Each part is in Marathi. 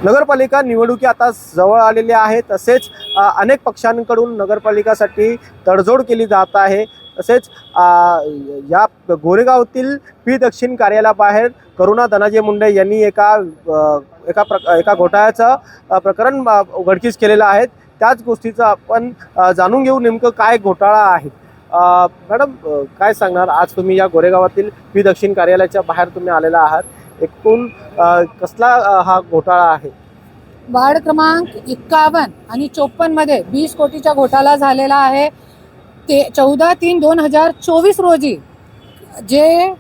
नगरपालिका निवडणुकी आता जवळ आलेल्या आहेत। तसेच अनेक पक्षांकडून नगरपालिकासाठी तडजोड केली जात आहे। तसेच या गोरेगावातील पी दक्षिण कार्यालयाबाहेर करुणा धनाजी मुंडे यांनी एका घोटाळ्याचं प्रकरण उघडकीस केलेलं आहे। त्याच गोष्टीचं आपण जाणून घेऊ नेमकं काय घोटाळा आहे। मॅडम, काय सांगणार, आज तुम्ही या गोरेगावातील पी दक्षिण कार्यालयाच्या बाहेर तुम्ही आलेला आहात, एकूण कसला हा घोटाळा आहे? वार्ड क्रमांक 51 आणि 54 मध्ये 20 कोटीचा घोटाळा झालेला आहे। ते 14/3/2024 रोजी जे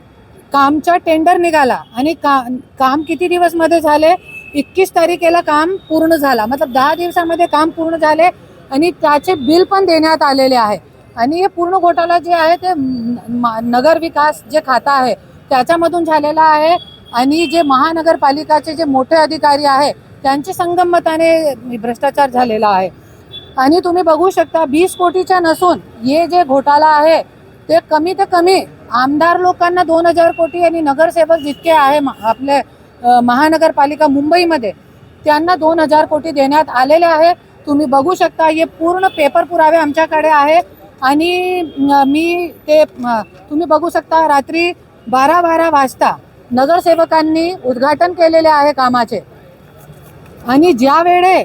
कामचा टेंडर निघाला आणि काम किती दिवस मध्ये झाले? 21 तारखेला काम पूर्ण झाला, मतलब 10 दिवसामध्ये काम पूर्ण झाले आणि त्याचे बिल पण देण्यात आलेले आहे। आणि हे पूर्ण घोटाळा जे आहे ते नगर विकास जे खाता आहे त्याच्यामधून झालेला आहे आणि जे महानगरपालिकाचे जे मोठे अधिकारी आहे त्यांचे संगमताने भ्रष्टाचार झालेला आहे। आणि तुम्ही बघू शकता 20 कोटीचा नसून हे जे घोटाळा आहे ते कमी ते कमी आमदार लोकांना 2000 कोटी आणि नगरसेवक जितके आहे आपले महानगरपालिका मुंबईमध्ये त्यांना 2000 कोटी देण्यात आलेले आहे। तुम्ही बघू शकता, हे पूर्ण पेपर पुरावे आमच्याकडे आहे। आणि तुम्ही बघू शकता, रात्री 12 वाजता नगरसेवकांनी उद्घाटन केलेले आहे कामाचे। आणि ज्या वेळे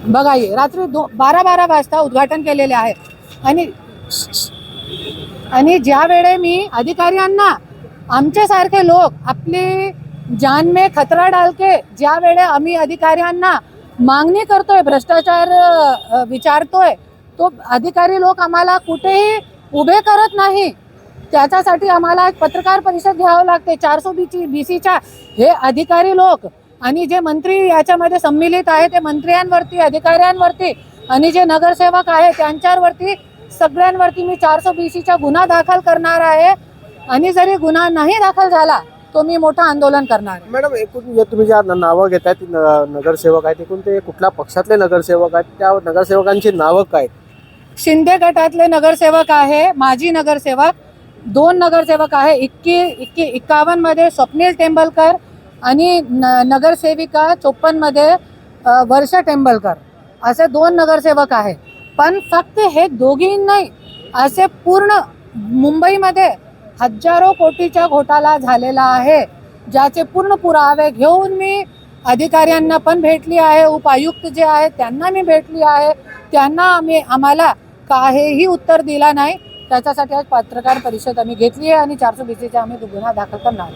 बघा, रात्री 12 वाजता उद्घाटन केलेले आहे। आणि ज्या वेळे मी अधिकाऱ्यांना, आमचे सारखे लोक आपली जान में खतरा डाल के ज्या वेळे आम्ही अधिकाऱ्यांना मागणी करतोय, भ्रष्टाचार विचारतोय, तो अधिकारी लोक आम्हाला कुठेही उभे करत नाही। त्याच्यासाठी आम्हाला पत्रकार परिषद घ्यावं लागते। 420 हे अधिकारी लोक आणि जे मंत्री याच्यामध्ये सम्मिलित आहे ते मंत्र्यांवरती, अधिकाऱ्यांवरती आणि जे नगरसेवक आहे त्यांच्यावरती, सगळ्यांवरती मी 420 गुन्हा दाखल करणार आहे। आणि जरी गुन्हा नाही दाखल झाला तो मी मोठं आंदोलन करणार। मॅडम, एकूण तुम्ही ज्या नावं घेताय नगरसेवक आहेत, एकूण ते कुठल्या पक्षातले नगरसेवक आहेत? त्या नगरसेवकांची नावं काय? शिंदे गटातले नगरसेवक आहे, माजी नगरसेवक 2 नगरसेवक आहे। 51 मध्ये स्वप्नील टेंबलकर आणि नगरसेविका 54 मध्ये वर्षा टेंबलकर, असे 2 नगरसेवक आहे। पण फक्त हे दोघी नाही, असे पूर्ण मुंबईमध्ये हजारो कोटीचा घोटाळा झालेला आहे, ज्याचे पूर्ण पुरावे घेऊन मी अधिकाऱ्यांना पण भेटली आहे, उपायुक्त जे आहे त्यांना मी भेटली आहे। त्यांना आम्हाला काहीही उत्तर दिला नाही। त्याच्यासाठी आज पत्रकार परिषद आम्ही घेतली आहे आणि 420 आम्ही गुन्हा दाखल करणार।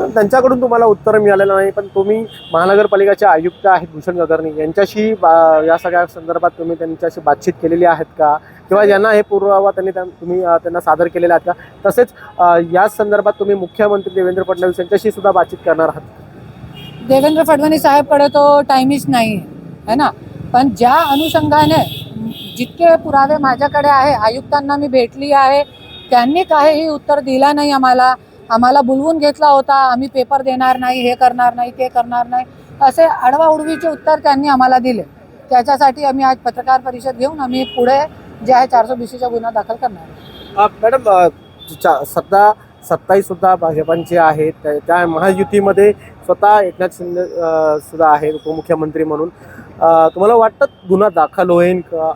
त्यांच्याकडून तुम्हाला उत्तर मिळालेलं नाही, पण तुम्ही महानगरपालिकाचे आयुक्त आहेत भूषण गगर्णी यांच्याशी या सगळ्या संदर्भात तुम्ही त्यांच्याशी बातचीत केलेली आहेत का, किंवा ज्यांना हे पुरावा तुम्ही त्यांना सादर केलेला आहेत का? तसेच या संदर्भात तुम्ही मुख्यमंत्री देवेंद्र फडणवीस यांच्याशी सुद्धा बातचीत करणार आहात? देवेंद्र फडणवीस साहेबकडे तो टाइमच नाही है ना। पण ज्या अनुषंगाने जितके पुरावे माझ्याकडे आहे, आयुक्तांना मी भेटली आहे, त्यांनी काहीही उत्तर दिला नाही। आम्हाला बोलवून घेतला होता, आम्ही पेपर देणार नाही, हे करणार नाही, ते करणार नाही, असे आडवाउडवीचे उत्तर त्यांनी आम्हाला दिले। त्याच्यासाठी आम्ही आज पत्रकार परिषद घेऊन आम्ही पुढे जे आहे 420 गुन्हा दाखल करणार। मॅडम, सत्ताही सुद्धा भाजपांची आहेत, त्या महायुतीमध्ये स्वतः एकनाथ शिंदे सुद्धा आहे उपमुख्यमंत्री म्हणून। तुम्हाला वाटतं गुन्हा दाखल होईल का?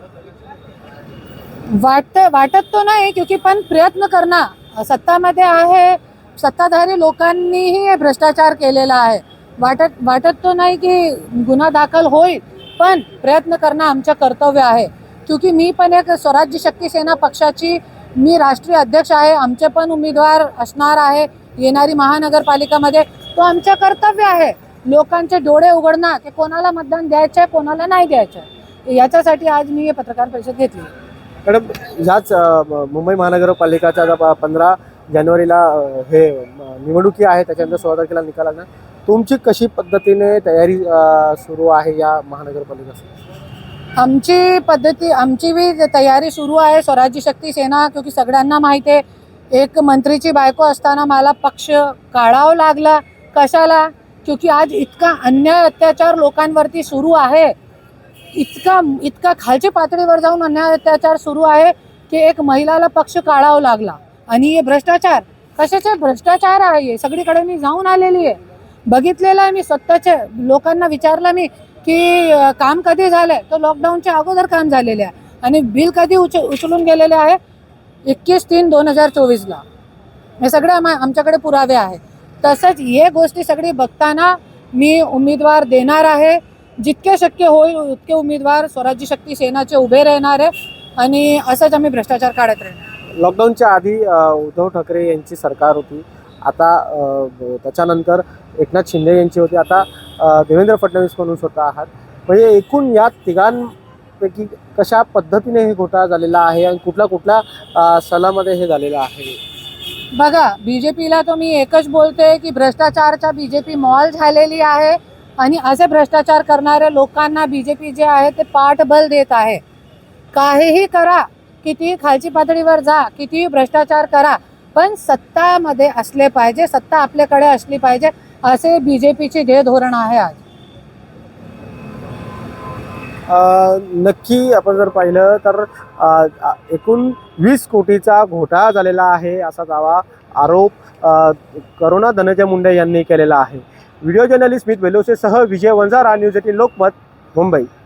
वाटत तो नाही, क्योंकि पण प्रयत्न करणं, सत्तामध्ये आहे, सत्ताधारी लोकांनीही हे भ्रष्टाचार केलेला आहे। वाटत तो नाही की गुन्हा दाखल होईल, पण प्रयत्न करणं आमचं कर्तव्य आहे। क्योंकि मी पण एक स्वराज्य शक्ती सेना पक्षाची मी राष्ट्रीय अध्यक्ष आहे, आमचे पण उमेदवार असणार आहे येणारी महानगरपालिकामध्ये। तो आमचं कर्तव्य आहे लोकांचे डोळे उघडणं की कोणाला मतदान द्यायचं, कोणाला नाही द्यायचं। याच्यासाठी आज मी हे पत्रकार परिषद घेतली। मॅडम, ह्याच मुंबई महानगरपालिकाच्या 15 जानेवारीला हे निवडणुकी आहे, त्याच्यानंतर 16 तारखेला निकाल लागणार। तुमची कशी पद्धतीने तयारी सुरू आहे या महानगरपालिकेसाठी? आमची भी तयारी सुरू आहे, स्वराज्य शक्ती सेना। क्योंकि सगळ्यांना माहिती आहे, एक मंत्रीची बायको असताना मला पक्ष काढावा लागला। कशाला? क्योंकि आज इतका अन्याय अत्याचार लोकांवरती सुरू आहे, इतका खालच्या पातळीवर जाऊन अन्याय अत्याचार सुरू आहे की एक महिलाला पक्ष काढावा लागला। आणि हे भ्रष्टाचार, कशाचे भ्रष्टाचार आहे, हे सगळीकडे मी जाऊन आलेली आहे। बघितलेलं आहे मी स्वतःच्या लोकांना विचारलं मी की काम कधी झालंय, तर लॉकडाऊनच्या अगोदर काम झालेले आहे आणि बिल कधी उचलून गेलेले आहे 21/3/2024 हे सगळे आमच्याकडे पुरावे आहे. तसंच हे गोष्टी सगळी बघताना मी उमेदवार देणार आहे. जितके शक्य होईल तितके उमेदवार स्वराज्य शक्ती सेनाचे उभे राहणार आहे आणि असंच आम्ही भ्रष्टाचार काढत राहणार. लॉकडाऊनच्या आधी उद्धव ठाकरे यांची सरकार होती, आता त्याच्यानंतर एकनाथ शिंदे यांची होती, आता देवेंद्र फडणवीस म्हणून स्वतः आहात. म्हणजे एकूण या तिघांपैकी कशा पद्धतीने हे घोटाळा झालेला आहे आणि कुठल्या कुठल्या सलामध्ये हे झालेलं आहे? बघा, बीजेपीला तो मी एकच बोलते की भ्रष्टाचारच्या बीजेपी मॉल झालेली आहे आणि असे भ्रष्टाचार करणाऱ्या लोकांना बीजेपी जे आहे ते पाठबळ देत आहे. काहीही करा, कितीही खालची पातळीवर जा, कितीही भ्रष्टाचार करा, पण सत्तामध्ये असले पाहिजे, सत्ता आपल्याकडे असली पाहिजे, असे बीजेपीचे ध्येय धोरण आहे आज. नक्की आपण जर पाहिलं तर एकूण 20 कोटीचा घोटाळा झालेला आहे असा दावा आरोप करुणा धनंजय मुंडे यांनी केलेला आहे. व्हिडिओ जर्नलिस्ट स्मित वेलोसेसह विजय वंजारा, न्यूज 18 लोकमत, मुंबई.